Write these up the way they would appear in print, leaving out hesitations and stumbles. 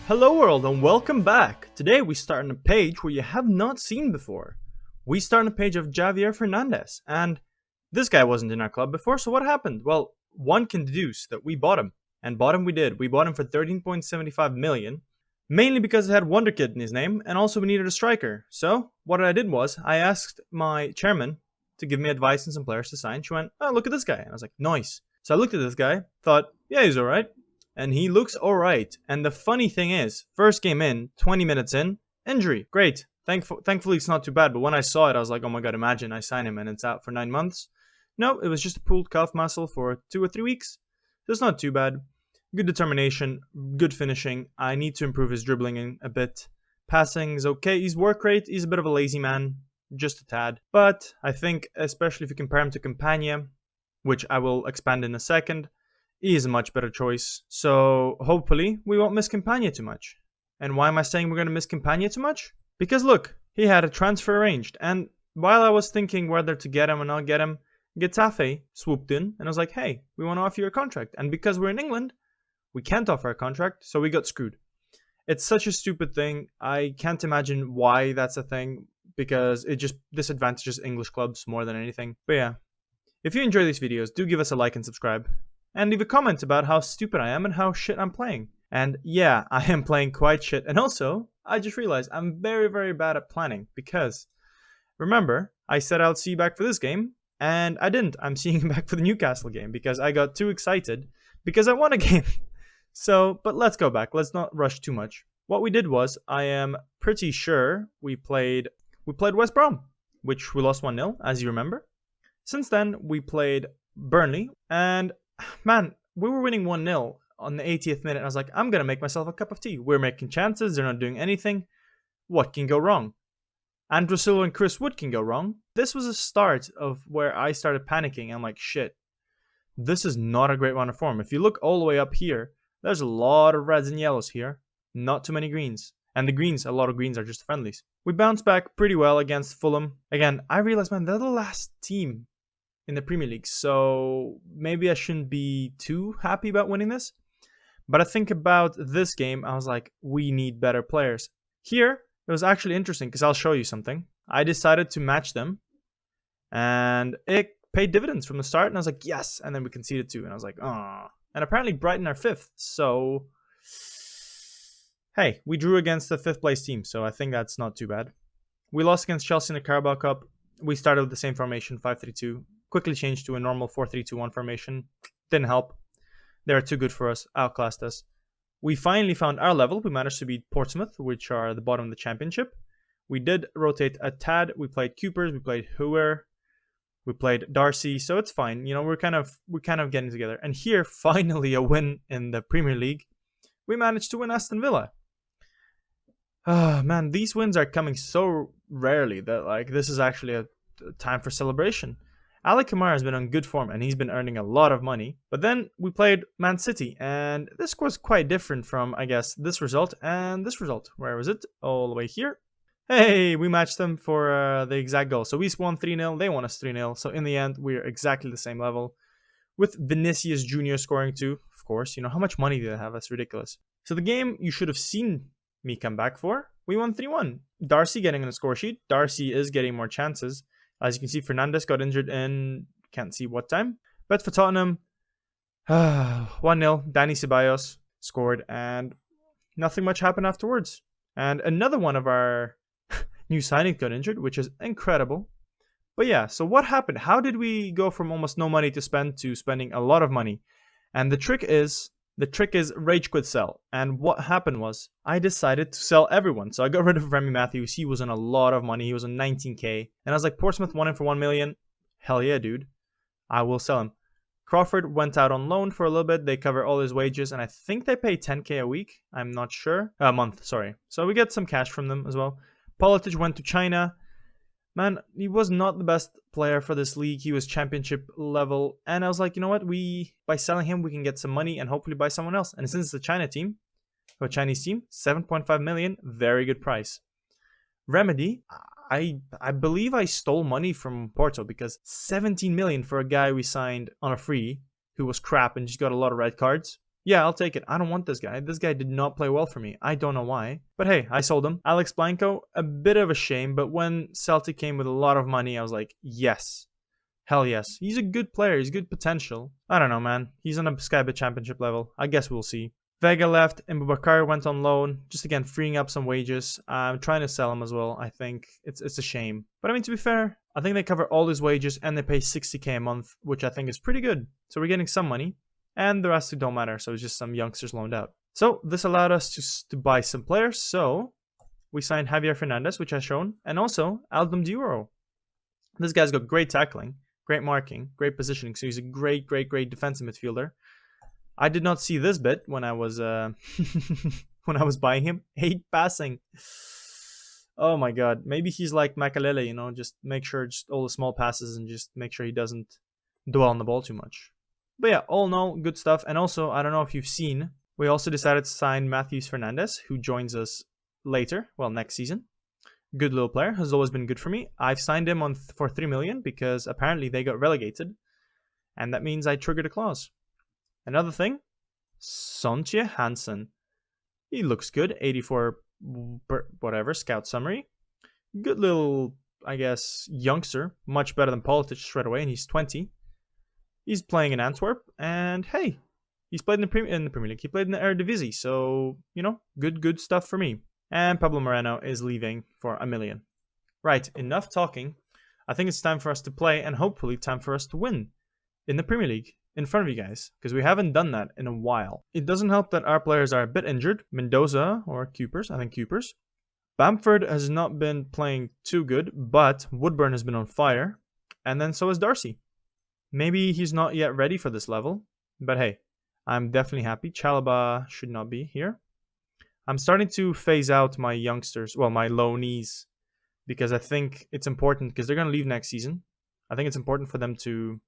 Hello world and welcome back! Today we start on a page where you have not seen before. We start on a page of Javier Fernandez, and this guy wasn't in our club before, so what happened? Well, one can deduce that we bought him, and bought him we did. We bought him for 13.75 million, mainly because it had Wonderkid in his name, and also we needed a striker. So, what I did was, I asked my chairman to give me advice on some players to sign. She went, oh, look at this guy. And I was like, nice. So I looked at this guy, thought, yeah, he's alright. And he looks alright. And the funny thing is, first game in, 20 minutes in, injury. Great. Thankfully, it's not too bad. But when I saw it, I was like, oh my god, imagine I sign him and it's out for 9 months. No, it was just a pulled calf muscle for 2 or 3 weeks. So it's not too bad. Good determination, good finishing. I need to improve his dribbling a bit. Passing is okay. His work rate, he's a bit of a lazy man. Just a tad. But I think, especially if you compare him to Campagna, which I will expand in a second, he is a much better choice. So hopefully we won't miss Campagna too much. And why am I saying we're going to miss Campagna too much? Because look, he had a transfer arranged. And while I was thinking whether to get him or not get him, Getafe swooped in and I was like, hey, we want to offer you a contract. And because we're in England, we can't offer a contract, so we got screwed. It's such a stupid thing. I can't imagine why that's a thing, because it just disadvantages English clubs more than anything. But yeah, if you enjoy these videos, do give us a like and subscribe. And leave a comment about how stupid I am and how shit I'm playing. And yeah, I am playing quite shit. And also, I just realized I'm very, very bad at planning. Because, remember, I said I'll see you back for this game. And I didn't. I'm seeing you back for the Newcastle game. Because I got too excited. Because I won a game. So, but let's go back. Let's not rush too much. What we did was, I am pretty sure we played West Brom. Which we lost 1-0, as you remember. Since then, we played Burnley. And man, we were winning 1-0 on the 80th minute. I was like, I'm going to make myself a cup of tea. We're making chances. They're not doing anything. What can go wrong? Andrew Silva and Chris Wood can go wrong. This was a start of where I started panicking. I'm like, shit, this is not a great run of form. If you look all the way up here, there's a lot of reds and yellows here. Not too many greens. And the greens, a lot of greens are just friendlies. We bounced back pretty well against Fulham. Again, I realized, man, they're the last team in the Premier League, so maybe I shouldn't be too happy about winning this. But I think about this game, I was like, we need better players. Here, it was actually interesting because I'll show you something. I decided to match them, and it paid dividends from the start, and I was like, yes, and then we conceded 2, and I was like, oh. And apparently Brighton are 5th, so hey, we drew against the 5th place team, so I think that's not too bad. We lost against Chelsea in the Carabao Cup. We started with the same formation, 5-3-2. Quickly changed to a normal 4-3-2-1 formation. Didn't help. They were too good for us. Outclassed us. We finally found our level. We managed to beat Portsmouth, which are at the bottom of the championship. We did rotate a tad. We played Coopers. We played Huer. We played Darcy. So it's fine. You know, we're kind of getting together. And here, finally, a win in the Premier League. We managed to win Aston Villa. Ah, man, these wins are coming so rarely that like this is actually a time for celebration. Ali Kamara has been on good form and he's been earning a lot of money. But then we played Man City and this was quite different from, I guess, this result and this result. Where was it? All the way here. Hey, we matched them for the exact goal. So we won 3-0, they won us 3-0. So in the end, we're exactly the same level. With Vinicius Jr. scoring too, of course. You know, how much money do they have? That's ridiculous. So the game you should have seen me come back for, we won 3-1. Darcy getting on the score sheet. Darcy is getting more chances. As you can see, Fernandez got injured in, can't see what time. But for Tottenham, 1-0. Danny Ceballos scored and nothing much happened afterwards. And another one of our new signings got injured, which is incredible. But yeah, so what happened? How did we go from almost no money to spend to spending a lot of money? And the trick is rage quit sell. And what happened was I decided to sell everyone. So I got rid of Remy Matthews. He was on a lot of money. He was on 19k. And I was like, Portsmouth won him for 1 million. Hell yeah, dude. I will sell him. Crawford went out on loan for a little bit. They cover all his wages. And I think they pay 10k a week. I'm not sure. A month, sorry. So we get some cash from them as well. Politic went to China. Man, he was not the best player for this league. He was championship level. And I was like, you know what? By selling him, we can get some money and hopefully buy someone else. And since it's a Chinese team, 7.5 million, very good price. Remedy, I believe I stole money from Porto because 17 million for a guy we signed on a free who was crap and just got a lot of red cards. Yeah, I'll take it. I don't want this guy. This guy did not play well for me. I don't know why. But hey, I sold him. Alex Blanco, a bit of a shame, but when Celtic came with a lot of money, I was like, yes. Hell yes. He's a good player. He's good potential. I don't know, man. He's on a Skybit Championship level. I guess we'll see. Vega left, and Boubacar went on loan. Just again, freeing up some wages. I'm trying to sell him as well. I think it's a shame. But I mean, to be fair, I think they cover all his wages and they pay 60k a month, which I think is pretty good. So we're getting some money. And the rest don't matter, so it's just some youngsters loaned out. So this allowed us to buy some players. So we signed Javier Fernandez, which I've shown, and also Aldum Diuro. This guy's got great tackling, great marking, great positioning. So he's a great defensive midfielder. I did not see this bit when I was when I was buying him. 8 passing. Oh my god. Maybe he's like Makalele, you know, just make sure just all the small passes and just make sure he doesn't dwell on the ball too much. But yeah, all in all, good stuff. And also, I don't know if you've seen, we also decided to sign Matheus Fernandes, who joins us later, well, next season. Good little player, has always been good for me. I've signed him on for 3 million because apparently they got relegated. And that means I triggered a clause. Another thing, Sontje Hansen. He looks good, 84 whatever, scout summary. Good little, I guess, youngster. Much better than Politic straight away, and he's 20. He's playing in Antwerp, and hey, he's played in the Premier League. He played in the Eredivisie, so, you know, good stuff for me. And Pablo Moreno is leaving for 1 million. Right, enough talking. I think it's time for us to play, and hopefully time for us to win in the Premier League in front of you guys, because we haven't done that in a while. It doesn't help that our players are a bit injured. Mendoza, or Cupers, I think Cupers. Bamford has not been playing too good, but Woodburn has been on fire, and then so is Darcy. Maybe he's not yet ready for this level, but hey, I'm definitely happy. Chalobah should not be here. I'm starting to phase out my youngsters, well, my loanees, because I think it's important, because they're going to leave next season. I think it's important for them to,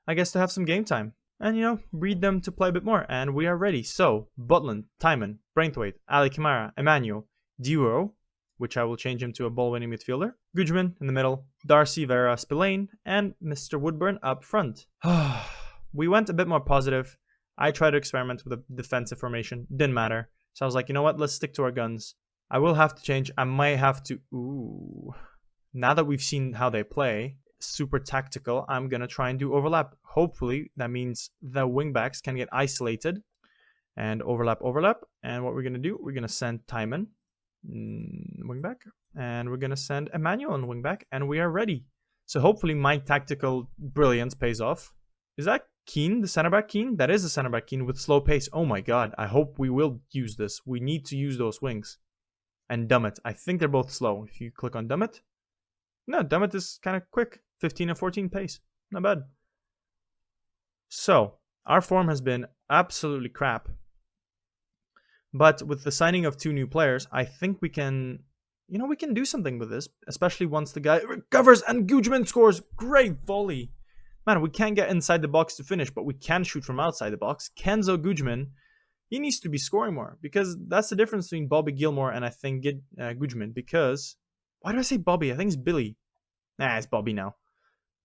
I guess, to have some game time and, you know, breed them to play a bit more. And we are ready. So, Butland, Timon, Braithwaite, Ali Kamara, Emmanuel, Diuro, which I will change him to a ball-winning midfielder, Gudjman in the middle, Darcy, Vera, Spillane, and Mr. Woodburn up front. We went a bit more positive. I tried to experiment with a defensive formation. Didn't matter. So I was like, you know what? Let's stick to our guns. I will have to change. I might have to... Ooh. Now that we've seen how they play, super tactical, I'm going to try and do overlap. Hopefully, that means the wingbacks can get isolated and overlap. And what we're going to do, we're going to send Timon wingback, and we're gonna send Emmanuel on wingback, and we are ready. So hopefully my tactical brilliance pays off. Is that Keane, the center back Keane? That is the center back Keane with slow pace. Oh my god, I hope we will use this. We need to use those wings. And Dummett, I think they're both slow. If you click on Dummett, no, Dummett is kind of quick, 15 and 14 pace, not bad. So our form has been absolutely crap. But with the signing of 2 new players, I think we can, you know, we can do something with this. Especially once the guy recovers and Gudjman scores. Great volley. Man, we can't get inside the box to finish, but we can shoot from outside the box. Kenzo Gudjman, he needs to be scoring more. Because that's the difference between Bobby Gilmore and I think Gudjman. Because, why do I say Bobby? I think it's Billy. Nah, it's Bobby now.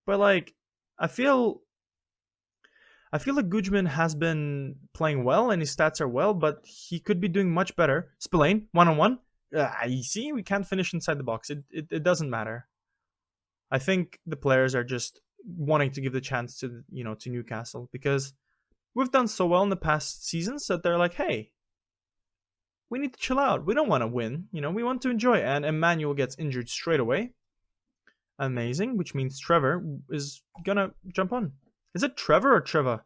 But like, I feel like Gudjman has been playing well and his stats are well, but he could be doing much better. Spillane, one-on-one. You see, we can't finish inside the box. It doesn't matter. I think the players are just wanting to give the chance to, you know, to Newcastle, because we've done so well in the past seasons that they're like, hey, we need to chill out. We don't want to win. You know, we want to enjoy. And Emmanuel gets injured straight away. Amazing, which means Trevor is going to jump on. Is it Trevor or Trevor?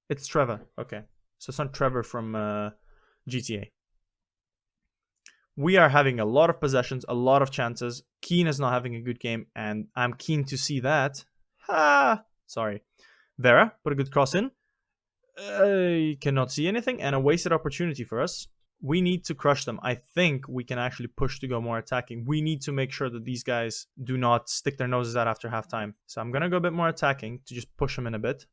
It's Trevor. Okay. So it's not Trevor from GTA. We are having a lot of possessions, a lot of chances. Keane is not having a good game, and I'm keen to see that. Sorry. Vera, put a good cross in. Cannot see anything, and a wasted opportunity for us. We need to crush them. I think we can actually push to go more attacking. We need to make sure that these guys do not stick their noses out after halftime. So I'm going to go a bit more attacking to just push them in a bit.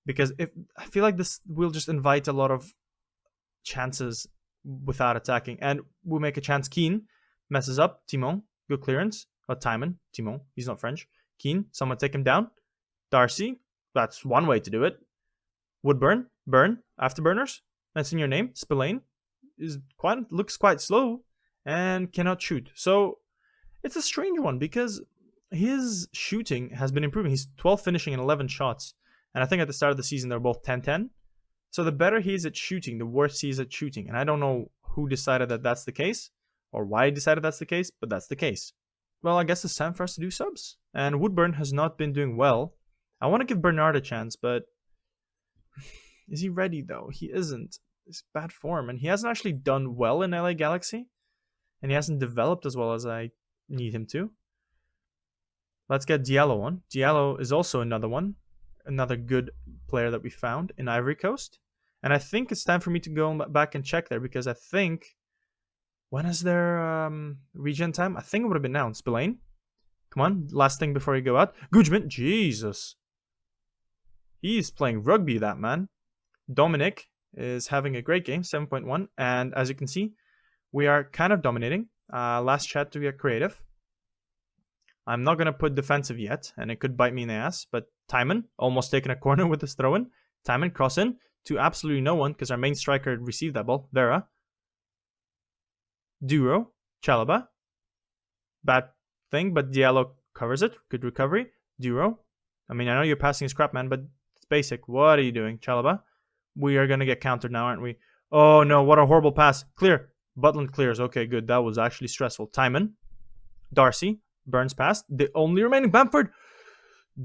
Because I feel like this will just invite a lot of chances without attacking. And we'll make a chance. Keane messes up. Timon, good clearance. Timon, he's not French. Keane, someone take him down. Darcy, that's one way to do it. Woodburn, Burn, Afterburners, that's in your name. Spillane looks quite slow and cannot shoot. So it's a strange one because his shooting has been improving. He's 12 finishing and 11 shots. And I think at the start of the season, they're both 10-10. So the better he is at shooting, the worse he is at shooting. And I don't know who decided that that's the case or why he decided that's the case, but that's the case. Well, I guess it's time for us to do subs. And Woodburn has not been doing well. I want to give Bernard a chance, but is he ready though? He isn't. It's bad form, and he hasn't actually done well in LA Galaxy, and he hasn't developed as well as I need him to. Let's get Diallo on. Diallo is also another one, another good player that we found in Ivory Coast, and I think it's time for me to go back and check there because I think when is their regen time? I think it would have been now. Spillane, come on, last thing before you go out. Gujman, Jesus, he's playing rugby, that man. Dominic is having a great game, 7.1, and as you can see, we are kind of dominating. Last chat to get creative. I'm not going to put defensive yet, and it could bite me in the ass, but Timon almost taking a corner with his throw-in. Timon cross in to absolutely no one because our main striker received that ball. Vera. Duro. Chalaba. Bad thing, but Diallo covers it. Good recovery. Duro. I mean, I know you're passing his crap, man, but it's basic. What are you doing, Chalaba? We are going to get countered now, aren't we? Oh, no. What a horrible pass. Clear. Butland clears. Okay, good. That was actually stressful. Timon. Darcy. Burns past. The only remaining Bamford.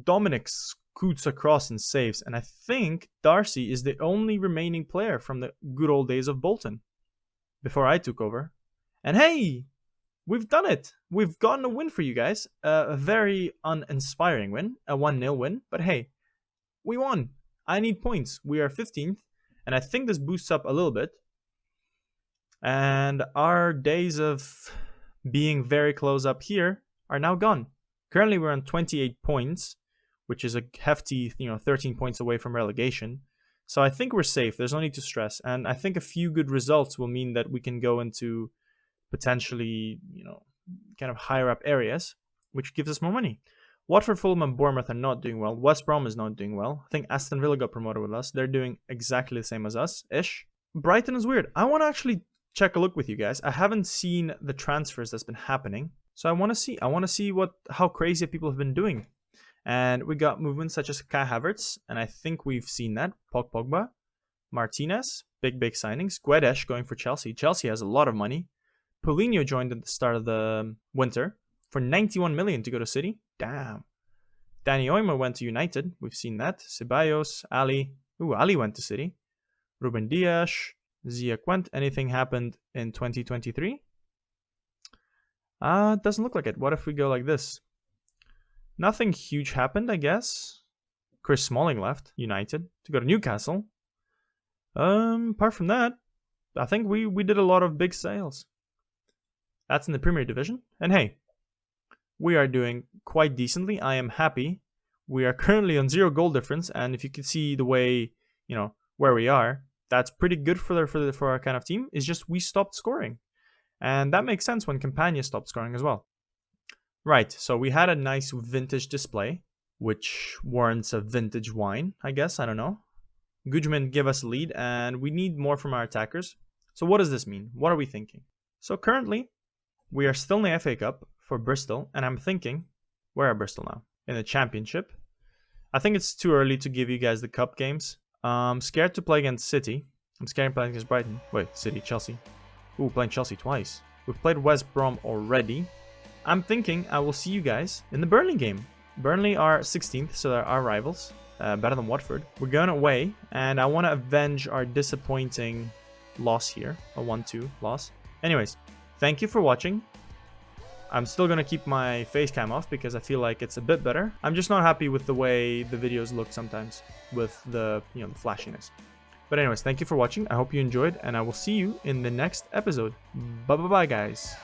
Dominic scoots across and saves. And I think Darcy is the only remaining player from the good old days of Bolton before I took over. And hey, we've done it. We've gotten a win for you guys. A very uninspiring win. A 1-0 win. But hey, we won. I need points. We are 15th. And I think this boosts up a little bit. And our days of being very close up here are now gone. Currently, we're on 28 points, which is a hefty, 13 points away from relegation. So I think we're safe. There's no need to stress. And I think a few good results will mean that we can go into potentially, kind of higher up areas, which gives us more money. Watford, Fulham, and Bournemouth are not doing well. West Brom is not doing well. I think Aston Villa got promoted with us. They're doing exactly the same as us-ish. Brighton is weird. I want to actually check a look with you guys. I haven't seen the transfers that's been happening. So I want to see how crazy people have been doing. And we got movements such as Kai Havertz, and I think we've seen that. Pogba, Martinez, big signings. Guedes going for Chelsea. Chelsea has a lot of money. Paulinho joined at the start of the winter for 91 million to go to City. Damn. Danny Oima went to United. We've seen that. Ceballos, Ali. Ali went to City. Ruben Dias, Zia Quent. Anything happened in 2023? Doesn't look like it. What if we go like this? Nothing huge happened, I guess. Chris Smalling left United to go to Newcastle. Apart from that, I think we did a lot of big sales. That's in the Premier Division. And hey, we are doing quite decently. I am happy. We are currently on 0 goal difference, and if you can see the way, where we are, that's pretty good for our kind of team. It's just we stopped scoring. And that makes sense when Campania stopped scoring as well. Right, so we had a nice vintage display, which warrants a vintage wine, I guess. I don't know. Gudjman give us a lead, and we need more from our attackers. So what does this mean? What are we thinking? So currently, we are still in the FA Cup for Bristol, and I'm thinking, where are Bristol now? In the Championship. I think it's too early to give you guys the Cup games. I'm scared to play against City. I'm scared to play against Brighton. Wait, City, Chelsea. Ooh, playing Chelsea twice. We've played West Brom already. I'm thinking I will see you guys in the Burnley game. Burnley are 16th, so they're our rivals. Better than Watford. We're going away, and I want to avenge our disappointing loss here. A 1-2 loss. Anyways, thank you for watching. I'm still going to keep my face cam off because I feel like it's a bit better. I'm just not happy with the way the videos look sometimes with the, the flashiness. But anyways, thank you for watching. I hope you enjoyed, and I will see you in the next episode. Bye-bye, guys.